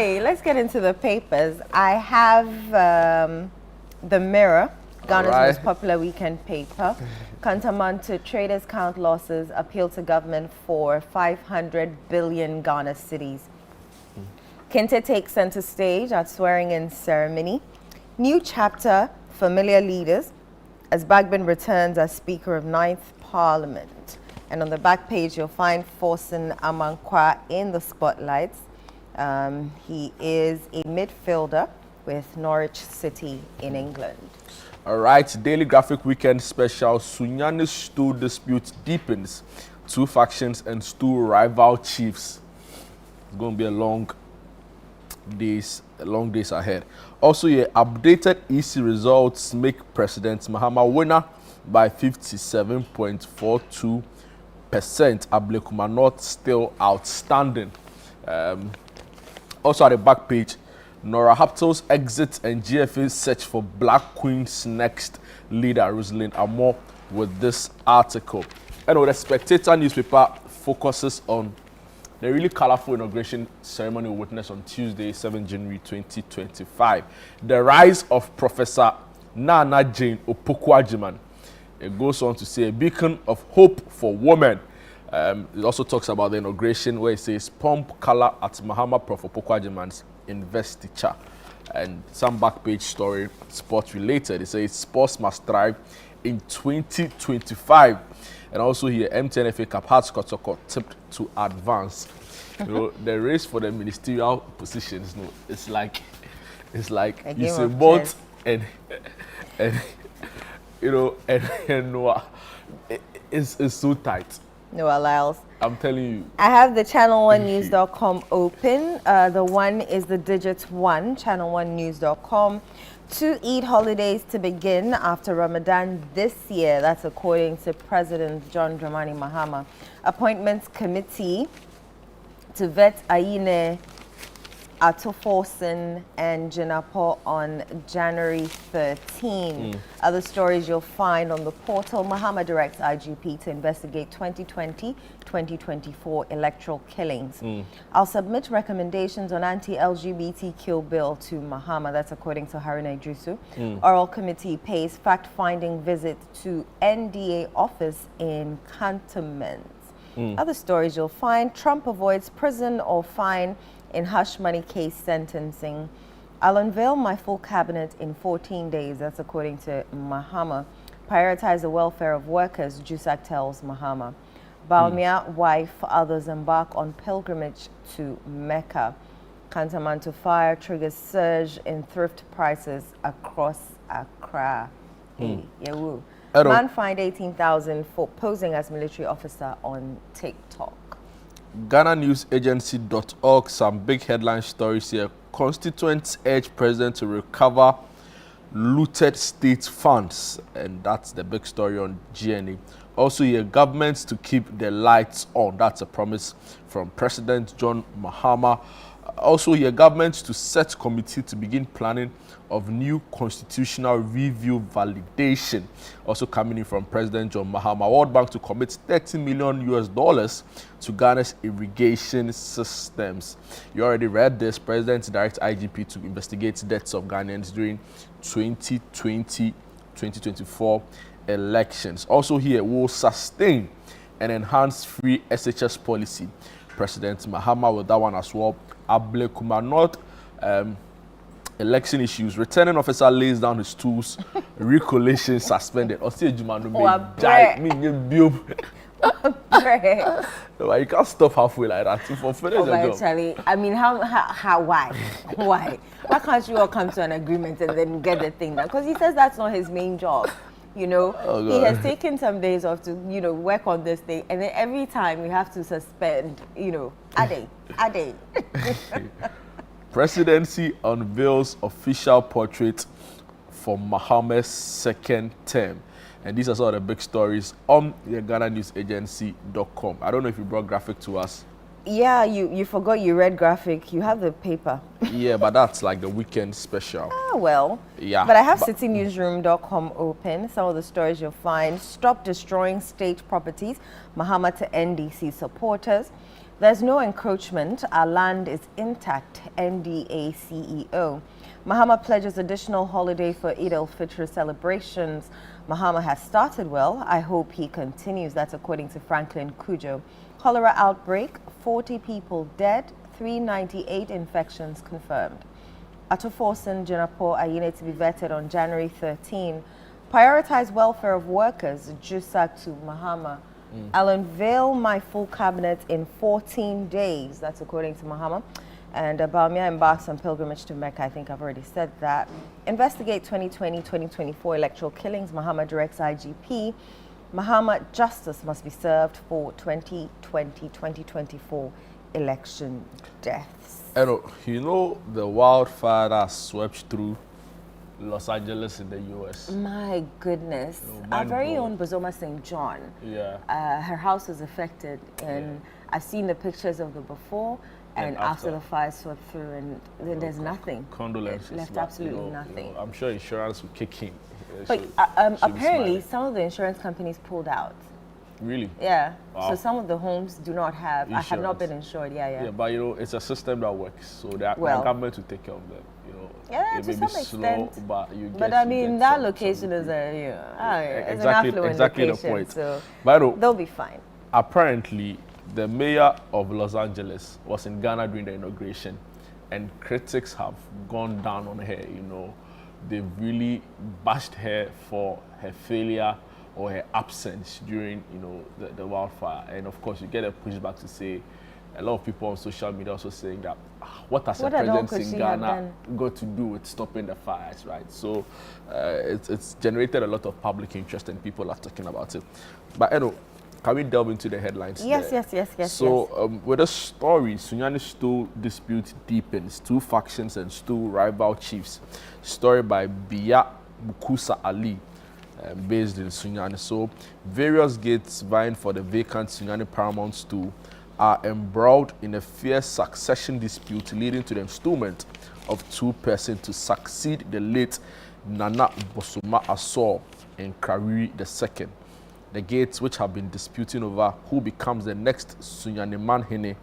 Okay, let's get into the papers. I have the Mirror, Ghana's most popular weekend paper. Kantamanto traders count losses, appeal to government for 500 billion Ghana cedis. Kente takes center stage at swearing-in ceremony. New chapter, familiar leaders, as Bagbin returns as Speaker of 9th Parliament. And on the back page, you'll find Forson Amankwa in the spotlights. He is a midfielder with Norwich City in England. All right, Daily Graphic Weekend Special. Sunyani stool dispute deepens. Two factions and two rival chiefs. It's going to be a long days ahead. Also, updated EC results make President Mahama winner by 57.42%. Ablekuma North still outstanding. Also at the back page, Nora Haptel's exit and GFA's search for Black Queen's next leader, Rosalind Amor, with this article. And the Spectator newspaper focuses on the really colorful inauguration ceremony we witnessed on Tuesday, 7 January 2025. The rise of Professor Nana Jane Opoku-Agyeman. It goes on to say a beacon of hope for women. It also talks about the inauguration where it says pump color at Mahama Prof. Opoku-Agyeman's investiture. And some back page story, sports related. It says sports must thrive in 2025. And also here, MTN FA Cup Hearts Kotoko tipped to advance. You know, the race for the ministerial positions, no, it's like it's a boat and you know and Noah, it's so tight. Noah Lyles. I'm telling you. I have the ChannelOneNews.com open. The one is the digit 1, ChannelOneNews.com. 2 Eid holidays to begin after Ramadan this year. That's according to President John Dramani Mahama. Appointments Committee to vet Ayine Atoforson and Jinapo on January 13. Other stories you'll find on the portal. Mahama directs IGP to investigate 2020-2024 electoral killings. I'll submit recommendations on anti-LGBTQ bill to Mahama. That's according to Haruna Idrisu. Oral committee pays fact-finding visit to NDA office in cantonments. Other stories you'll find. Trump avoids prison or fine in hush money case sentencing. I'll unveil my full cabinet in 14 days. That's according to Mahama. Prioritize the welfare of workers, Jusak tells Mahama. Balmia, wife, others embark on pilgrimage to Mecca. Kantamanto fire triggers surge in thrift prices across Accra. Man fined 18,000 for posing as military officer on TikTok. GhanaNewsAgency.org, some big headline stories here. Constituents urge president to recover looted state funds, and that's the big story on GNA. Also here, governments to keep the lights on. That's a promise from President John Mahama. Also here, governments to set committee to begin planning of new constitutional review validation. Also coming in from President John Mahama. World Bank to commit $30 million to Ghana's irrigation systems. You already read this. President directs IGP to investigate deaths of Ghanaians during 2020-2024 elections. Also here, will sustain and enhance free SHS policy. President Mahama with that one as well. Ablekuma North, election issues. Returning officer lays down his tools. Recollation suspended. You can't stop halfway like that. Charlie, I mean, why? Why can't you all come to an agreement and then get the thing done? Because he says that's not his main job. You know, he has taken some days off to, you know, work on this thing. And then every time we have to suspend, you know, a day. Presidency unveils official portrait for Mahama's second term. And these are some of the big stories on the GhanaNewsAgency.com. I don't know if you brought graphic to us. Yeah, you forgot you read graphic. You have the paper. Yeah, but that's like the weekend special. Ah, well. Yeah. But I have citynewsroom.com open. Some of the stories you'll find. Stop destroying state properties. Mahama to NDC supporters. There's no encroachment. Our land is intact. NDA CEO. Mahama pledges additional holiday for Eid al-Fitr celebrations. Mahama has started well. I hope he continues. That's according to Franklin Kujo. Cholera outbreak, 40 people dead, 398 infections confirmed. Atoforsen Jinapo Ayine to be vetted on January 13. Prioritize welfare of workers, Jusak to Mahama. I'll unveil my full cabinet in 14 days. That's according to Mahama. And Bawumia embarks on pilgrimage to Mecca. I think I've already said that. Investigate 2020-2024 electoral killings. Mahama directs IGP. Mahama justice must be served for 2020-2024 election deaths. You know the wildfire that swept through Los Angeles in the U.S. My goodness. Our very own Bozoma St. John. Yeah. Her house was affected, and I've seen the pictures of the before and after the fire swept through, and then there's nothing. Condolences. It left absolutely nothing. I'm sure insurance will kick in. But apparently, some of the insurance companies pulled out. Really? Yeah. Wow. So some of the homes do not have. Insurance. I have not been insured. Yeah. Yeah, but it's a system that works, so the government will take care of them. Yeah, it to may some be extent. slow, but you get. But I mean, that some location is it's an exactly affluent the location, point. so But they'll be fine. Apparently, the mayor of Los Angeles was in Ghana during the inauguration, and critics have gone down on her. They've really bashed her for her failure or her absence during the wildfire. And of course, you get a pushback to say, a lot of people on social media also saying that what has a president in Ghana got to do with stopping the fires, right? So it's generated a lot of public interest and people are talking about it. But can we delve into the headlines? Yes. So with the story, Sunyani stool dispute deepens. Two factions and stool rival chiefs. Story by Biya Bukusa Ali, based in Sunyani. So various gates vying for the vacant Sunyani paramount stool are embroiled in a fierce succession dispute leading to the installment of two persons to succeed the late Nana Bosoma Asor in Kariri II. The gates, which have been disputing over who becomes the next Sunyani Manhene,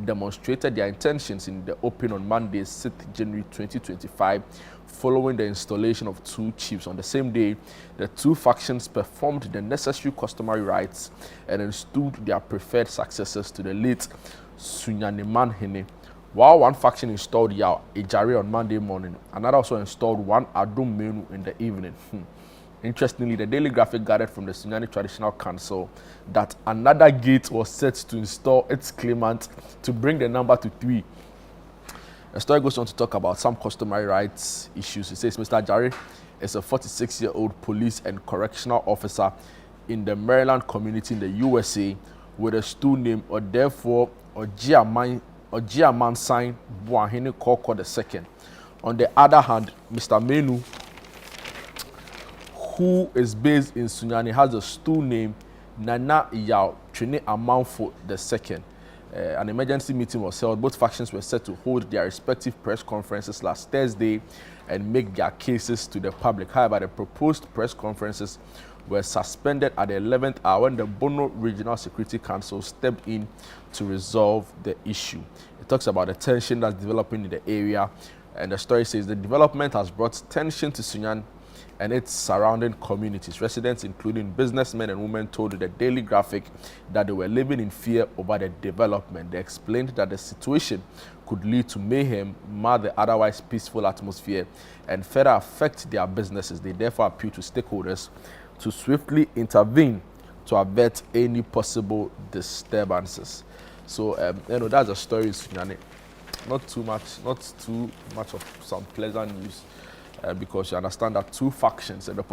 demonstrated their intentions in the open on Monday, 6th January 2025, following the installation of two chiefs. On the same day, the two factions performed the necessary customary rites and installed their preferred successors to the late Sunyani Manhene. While one faction installed Yao Ejare on Monday morning, another also installed one Adum Menu in the evening. Interestingly, the Daily Graphic gathered from the Sunyani Traditional Council that another gate was set to install its claimant to bring the number to 3. The story goes on to talk about some customary rights issues. It says Mr. Jare is a 46-year-old police and correctional officer in the Maryland community in the USA with a stool name or therefore Ojiaman sign Buahine Koko II. On the other hand, Mr. Menu, who is based in Sunyani, has a stool name Nana Yao Trine Amanfo II. An emergency meeting was held. Both factions were set to hold their respective press conferences last Thursday and make their cases to the public. However, the proposed press conferences were suspended at the 11th hour when the Bono Regional Security Council stepped in to resolve the issue. It talks about the tension that's developing in the area, and the story says the development has brought tension to Sunyani and its surrounding communities. Residents, including businessmen and women, told the Daily Graphic that they were living in fear over the development. They explained that the situation could lead to mayhem, mar the otherwise peaceful atmosphere, and further affect their businesses. They therefore appeal to stakeholders to swiftly intervene to avert any possible disturbances. So, that's a story in Sunyani. Not too much of some pleasant news. Because you understand that two factions and a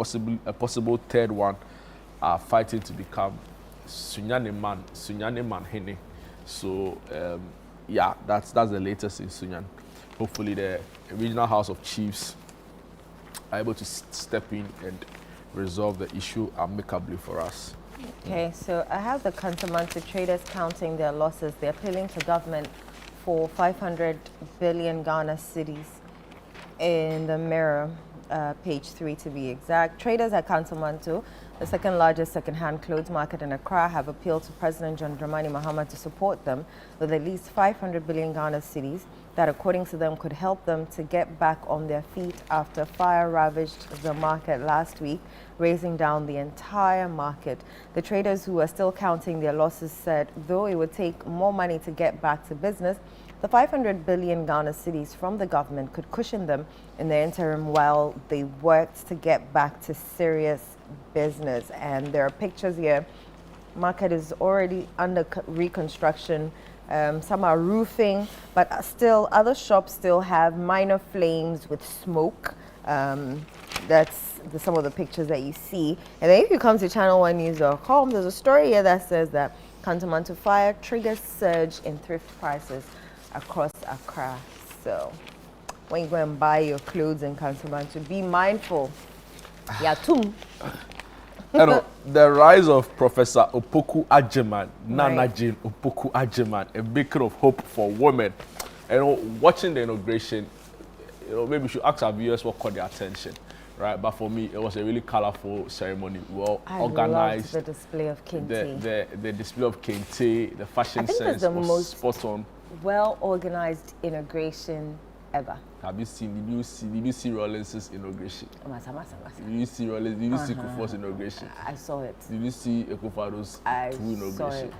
possible third one are fighting to become Sunyani Manhene. So that's the latest in Sunyani. Hopefully the regional House of Chiefs are able to step in and resolve the issue amicably for us. Okay, so I have the Kantamanto traders counting their losses. They're appealing to government for 500 billion Ghana cedis. In the Mirror, page 3 to be exact. Traders at Kantamanto the second largest second-hand clothes market in Accra, have appealed to President John Dramani Mahama to support them with at least 500 billion Ghana cedis that, according to them, could help them to get back on their feet after fire ravaged the market last week, raising down the entire market. The traders, who are still counting their losses, said though it would take more money to get back to business, the 500 billion Ghana cedis from the government could cushion them in the interim while they worked to get back to serious business. And there are pictures here. Market is already under reconstruction. Some are roofing, but still other shops still have minor flames with smoke. That's some of the pictures that you see. And then if you come to ChannelOneNews.com, there's a story here that says that Kantamanto fire triggers surge in thrift prices across Accra. So when you go and buy your clothes in Kantamanto, be mindful. Yeah, too. The rise of Professor Opoku Agyemang, Nana Right. Jane Opoku Agyemang, a beacon of hope for women. Watching the inauguration, maybe we should ask our viewers what caught their attention, right? But for me, it was a really colorful ceremony, well organized. I loved the display of kente. The display of kente, the fashion I think sense that's the was most spot on. well-organized inauguration ever. Did you see Rawlings's inauguration? Did you see Rawlings? Did you see Kufuor's inauguration? I saw it. Did you see Ekufado's two inaugurations?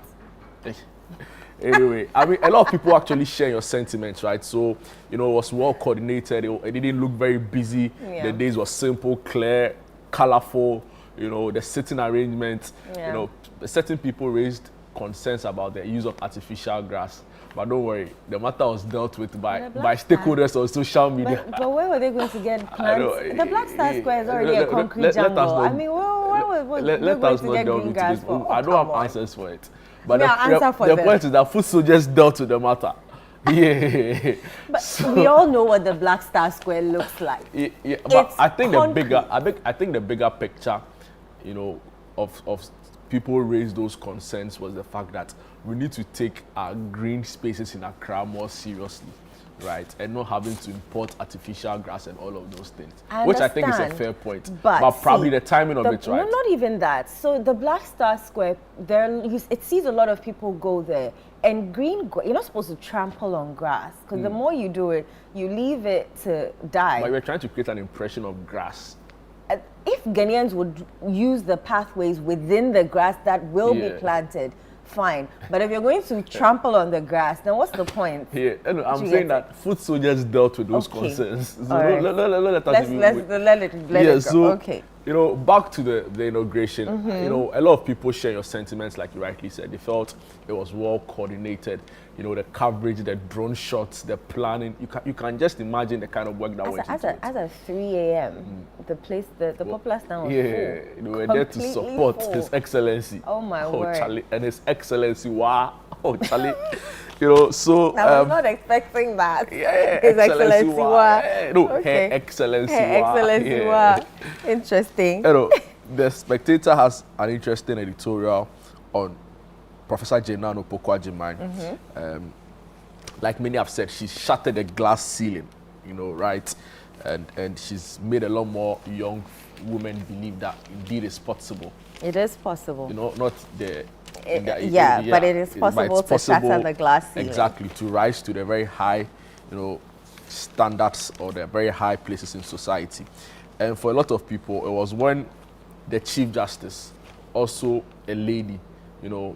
Anyway, I mean, a lot of people actually share your sentiments, right? So, it was well coordinated. It didn't look very busy. Yeah. The days were simple, clear, colorful. The sitting arrangement. Yeah. Certain people raised concerns about the use of artificial grass. But don't worry, the matter was dealt with by stakeholders on social media. But where were they going to get plants? The Black Star Square is already a concrete jungle. I mean, where were they going to get green grass for? I don't have answers for it. But the point is that food soldiers dealt with the matter. Yeah. But we all know what the Black Star Square looks like. Yeah, but It's I think concrete. I think the bigger picture, of people raised those concerns was the fact that we need to take our green spaces in Accra more seriously, right? And not having to import artificial grass and all of those things, which I think is a fair point. But probably see, the timing of it, right? No, not even that. So the Black Star Square, it sees a lot of people go there. And you're not supposed to trample on grass, because the more you do it, you leave it to die. But we're trying to create an impression of grass. If Ghanaians would use the pathways within the grass that will be planted, fine. But if you're going to trample on the grass, then what's the point? Yeah, I'm saying that food soldiers dealt with those concerns. So right. Let it go. Okay. Back to the inauguration, a lot of people share your sentiments, like you rightly said. They felt it was well coordinated. The coverage, the drone shots, the planning. You can just imagine the kind of work that went into it. As at 3 a.m., the Popular Stand was full. They were there to support full. His Excellency. Oh my word. Charlie, and His Excellency, wow. Oh, Charlie. So I was not expecting that. Yeah, His Excellency, wow. No, Okay. Her Excellency, Her Excellency, wow. Interesting. The Spectator has an interesting editorial on Professor Jenan Opoku Agyemang. Like many have said, she shattered the glass ceiling, right? And she's made a lot more young women believe that indeed it's possible. It is possible. Not the... but it is possible to shatter the glass ceiling. Exactly, to rise to the very high, standards or the very high places in society. And for a lot of people, it was when the Chief Justice, also a lady,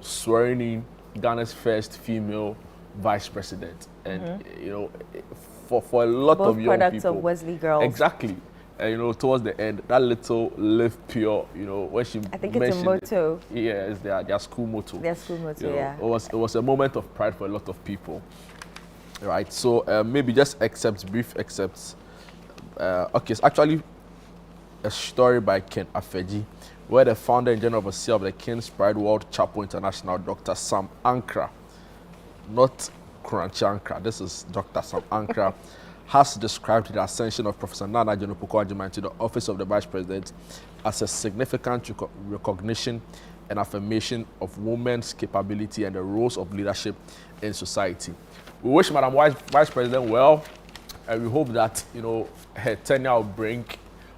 swearing in Ghana's first female vice president. And, for a lot Both of young products people. of Wesley girls. Exactly. And, towards the end, that little Live Pure, when she I think it's a motto. Yeah, it's their school motto. Their school motto, yeah. It was a moment of pride for a lot of people, right? So maybe just brief excerpts. Okay, it's actually a story by Ken Afeji, where the founder and general overseer of the King's Pride World Chapel International, Dr. Sam Ankra, not Kranchi Ankra, this is Dr. Sam Ankra, has described the ascension of Professor Nana Jane Opoku Agyemang to the office of the Vice President as a significant recognition and affirmation of women's capability and the roles of leadership in society. We wish Madam Vice President well, and we hope that her tenure will bring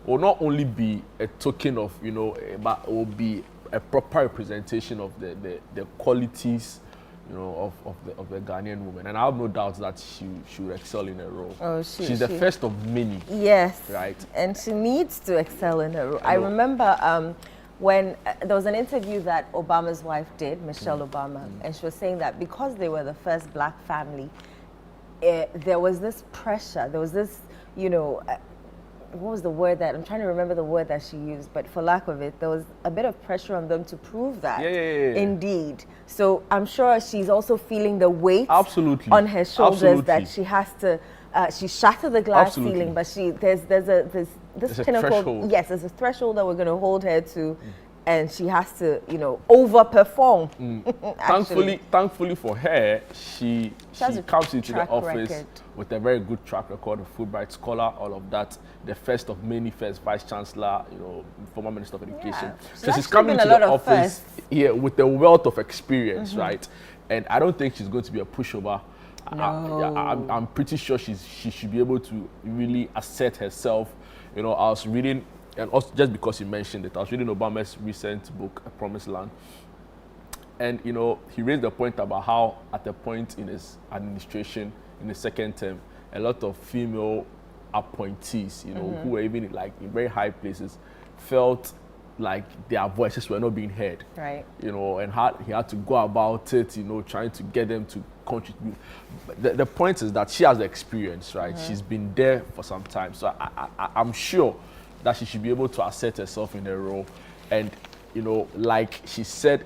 will not only be a token of, but it will be a proper representation of the qualities, of the Ghanaian woman. And I have no doubt that she will excel in her role. Oh, she's the first of many. Yes. Right. And she needs to excel in her role. I remember when there was an interview that Obama's wife did, Michelle Obama, and she was saying that because they were the first black family, there was this pressure, there was this, what was the word that, I'm trying to remember the word that she used, but for lack of it, there was a bit of pressure on them to prove that. Yeah. Indeed. So I'm sure she's also feeling the weight Absolutely. on her shoulders Absolutely. that she has to, she shattered the glass Absolutely. ceiling, but there's this pinnacle. Threshold. Yes, there's a threshold that we're going to hold her to, and she has to, overperform. Thankfully for her, she comes into the office with a very good track record, a Fulbright scholar, all of that. The first of many, first vice chancellor, former minister of education. Yeah. So she's coming to the office here with a wealth of experience, right? And I don't think she's going to be a pushover. No. I'm pretty sure she should be able to really assert herself. I was reading, and also just because you mentioned it, I was reading Obama's recent book, A Promised Land. And, he raised the point about how at a point in his administration, in the second term, a lot of female appointees, who were even in very high places, felt like their voices were not being heard. Right. And he had to go about it, trying to get them to contribute. But the point is that she has the experience, right? She's been there for some time. So I'm sure that she should be able to assert herself in her role. And, like she said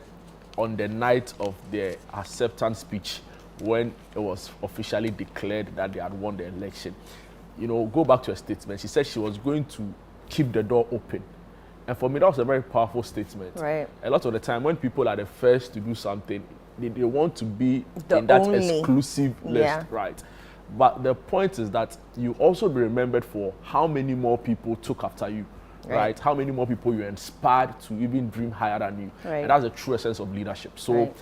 on the night of the acceptance speech, when it was officially declared that they had won the election, go back to her statement. She said she was going to keep the door open. And for me, that was a very powerful statement. Right. A lot of the time, when people are the first to do something, they want to be in that exclusive list, right? But the point is that you also be remembered for how many more people took after you, right? How many more people you inspired to even dream higher than you. Right. And that's the true essence of leadership. So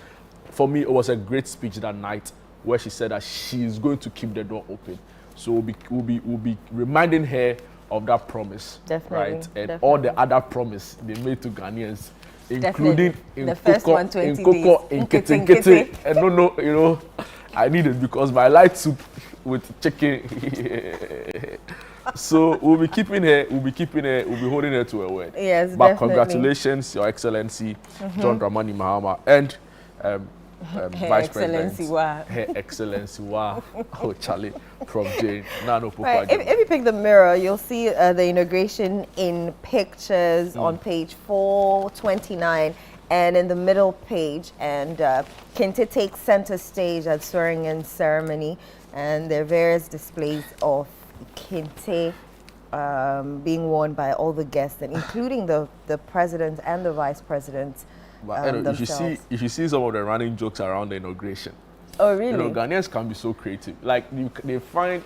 for me, it was a great speech that night where she said that she's going to keep the door open. So we'll be reminding her of that promise, right? And all the other promise they made to Ghanaians, including in the first Koko, 120 in Koko, in Kete. And no, I need it because my light soup with chicken. So we'll be keeping her, we'll be holding her to her word. Yes, but definitely. Congratulations, Your Excellency, John Dramani Mahama, and Vice President, Her Excellency, oh Charlie, from Jane, Nano Pupa. If you pick the mirror, you'll see the inauguration in pictures on page 429 and in the middle page. And Kente takes center stage at swearing-in ceremony, and there are various displays of Kente being worn by all the guests, and including the president and the vice president. But you should see some of the running jokes around the inauguration. Oh, really? Ghanaians can be so creative. Like they find,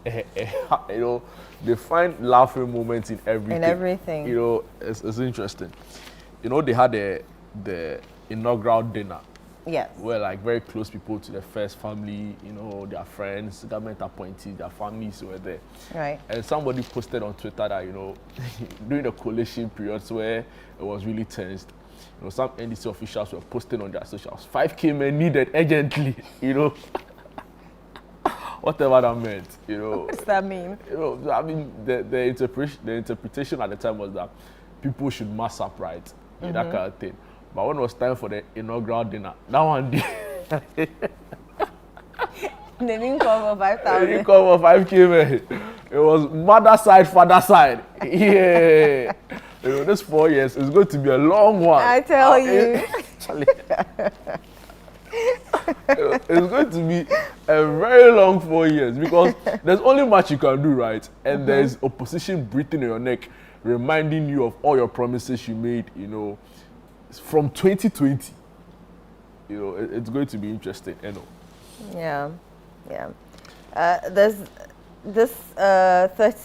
they find laughing moments in everything. In everything. It's interesting. They had the inaugural dinner. Yes. Where very close people to the first family, their friends, government appointees, their families were there. Right. And somebody posted on Twitter that, during the coalition periods where it was really tensed, some NDC officials were posting on their socials, 5K men needed urgently, whatever that meant, What does that mean? The interpretation at the time was that people should mass up, right? That kind of thing. But when it was time for the inaugural dinner, that one day, they didn't call for 5,000. They didn't call for 5K, man. It was mother side, father side. Yeah. This 4 years is going to be a long one. I tell you. It's going to be a very long 4 years because there's only much you can do, right? And there's opposition breathing in your neck, reminding you of all your promises you made, from 2020. It's going to be interesting, Yeah. There's this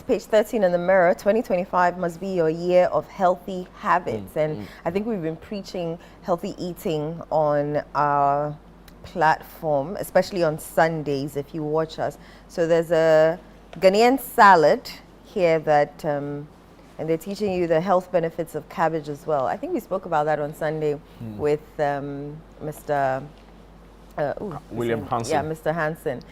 page 13 in the mirror. 2025 must be your year of healthy habits, and I think we've been preaching healthy eating on our platform, especially on Sundays if you watch us. So there's a Ghanaian salad here that, and they're teaching you the health benefits of cabbage as well. I think we spoke about that on Sunday with Mr. William Hansen. Yeah, Mr. Hansen.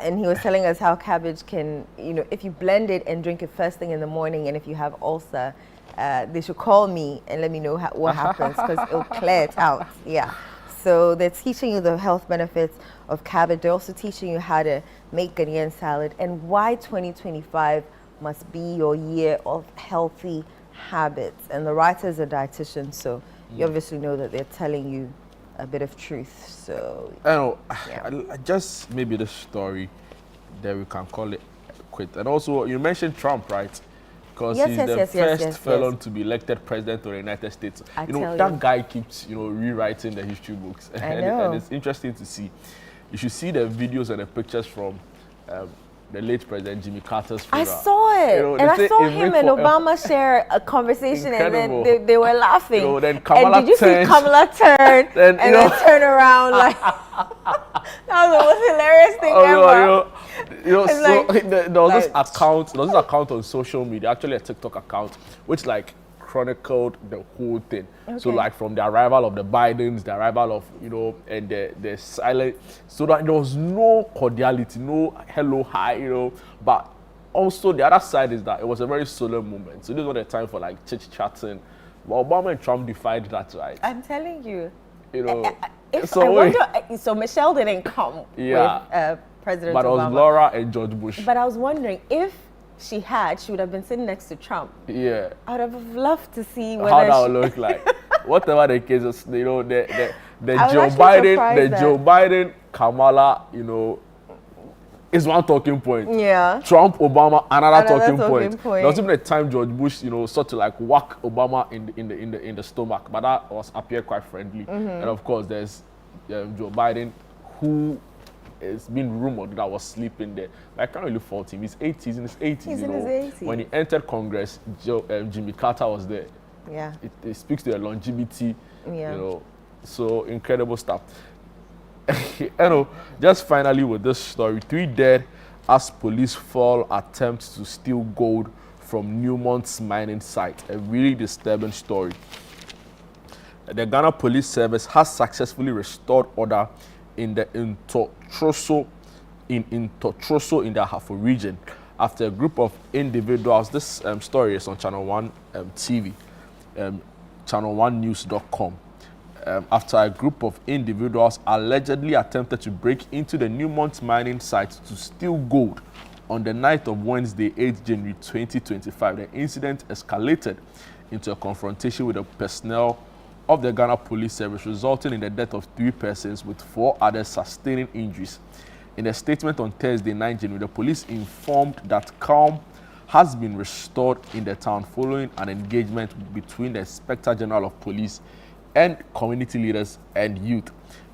And he was telling us how cabbage can, if you blend it and drink it first thing in the morning, and if you have ulcer, they should call me and let me know what happens, because it'll clear it out. Yeah. So they're teaching you the health benefits of cabbage. They're also teaching you how to make Ghanaian salad, and why 2025 must be your year of healthy habits. And the writer is a dietitian, so you obviously know that they're telling you a bit of truth. So I know, just maybe the story that we can call it quit. And also, you mentioned Trump, right? Because he's the first felon to be elected president of the United States. That guy keeps, rewriting the history books. And it's interesting to see. You should see the videos and the pictures from the late President Jimmy Carter's funeral. I saw it. And I saw him and Obama share a conversation. Incredible. And then they were laughing. Then Kamala and did you see Kamala turn and then turn around like... That was the most hilarious thing ever. There was this account on social media, actually a TikTok account, which chronicled the whole thing. Okay. So from the arrival of the Bidens, the arrival of, and the silent, so that there was no cordiality, no hello, hi, but also the other side is that it was a very solemn moment. So this was the time for chit-chatting. But Obama and Trump defied that, right? I'm telling you. So Michelle didn't come with President Obama. But it was Laura and George Bush. But I was wondering if she would have been sitting next to Trump. Yeah. I would have loved to see how that would look like. Whatever the case is, the Joe Biden, Kamala, is one talking point. Yeah. Trump, Obama, another talking point. There was even a time George Bush, sought to whack Obama in the stomach, but that appeared quite friendly. And of course, there's Joe Biden, who it's been rumored that was sleeping there. But I can't really fault him. He's 80s, in his 80s. He's in his 80s. When he entered Congress, Jimmy Carter was there. Yeah. It speaks to the longevity, so incredible stuff. Just finally with this story, 3 dead as police foil attempts to steal gold from Newmont's mining site. A really disturbing story. The Ghana Police Service has successfully restored order in the Inauguration in the Ahafo region after a group of individuals. This story is on ChannelOne TV, ChannelOneNews.com. After a group of individuals allegedly attempted to break into the Newmont mining site to steal gold on the night of Wednesday, 8 January 2025, the incident escalated into a confrontation with the personnel of the Ghana Police Service, resulting in the death of 3 persons with 4 others sustaining injuries. In a statement on Thursday, 9 January, the police informed that calm has been restored in the town following an engagement between the Inspector General of Police and community leaders and youth.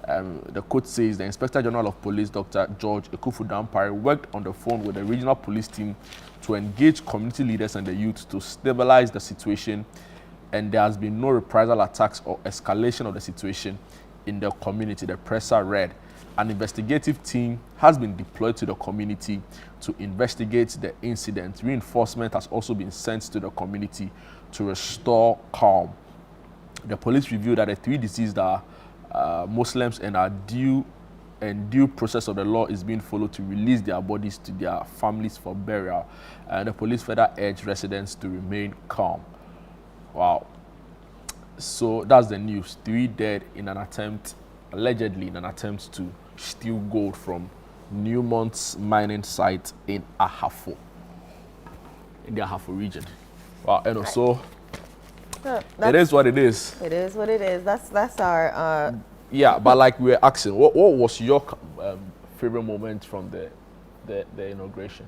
The quote says the Inspector General of Police, Dr. George Ekufu-Dampare, worked on the phone with the regional police team to engage community leaders and the youth to stabilize the situation, and there has been no reprisal attacks or escalation of the situation in the community. The presser read, an investigative team has been deployed to the community to investigate the incident. Reinforcement has also been sent to the community to restore calm. The police revealed that the 3 deceased are Muslims and due process of the law is being followed to release their bodies to their families for burial. And the police further urged residents to remain calm. Wow. So that's the news. 3 dead in an attempt, allegedly in an attempt to steal gold from Newmont's mining site in Ahafo, in the Ahafo region. Wow. And also, it is what it is. It is what it is. That's our... Yeah, but we were asking, what was your favorite moment from the inauguration?